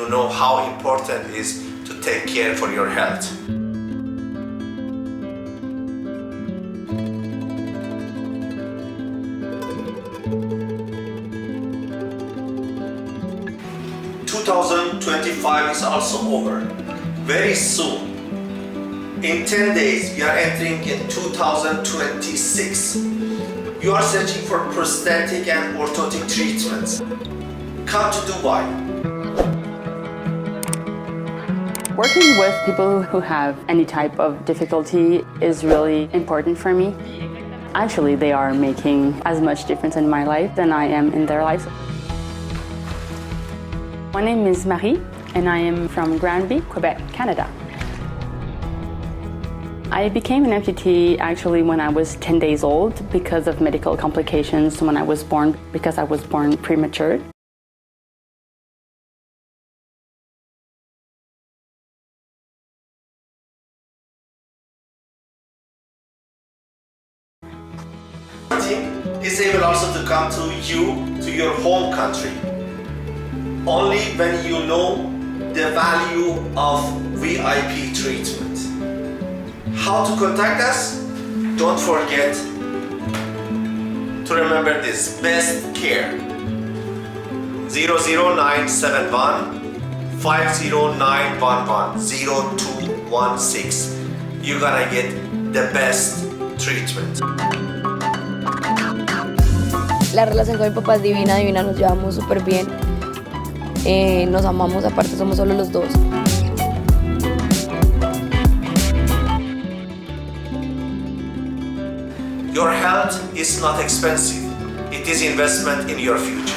You know how important it is to take care for your health. ...2025 is also over. Very soon, in 10 days, we are entering in 2026. You are searching for prosthetic and orthotic treatments. Come to Dubai. Working with people who have any type of difficulty is really important for me. Actually, they are making as much difference in my life than I am in their lives. My name is Marie, and I am from Granby, Quebec, Canada. I became an amputee actually when I was 10 days old because of medical complications when I was born, because I was born premature. Is able also to come to you, to your home country, only when you know the value of VIP treatment. How to contact us? Don't forget to remember this: Bestcare 00971 50911 0216. You're gonna get the best treatment. La relación con mi papá es divina, divina, nos llevamos súper bien. Nos amamos, aparte somos solo los dos. Your health is not expensive. It is investment in your future.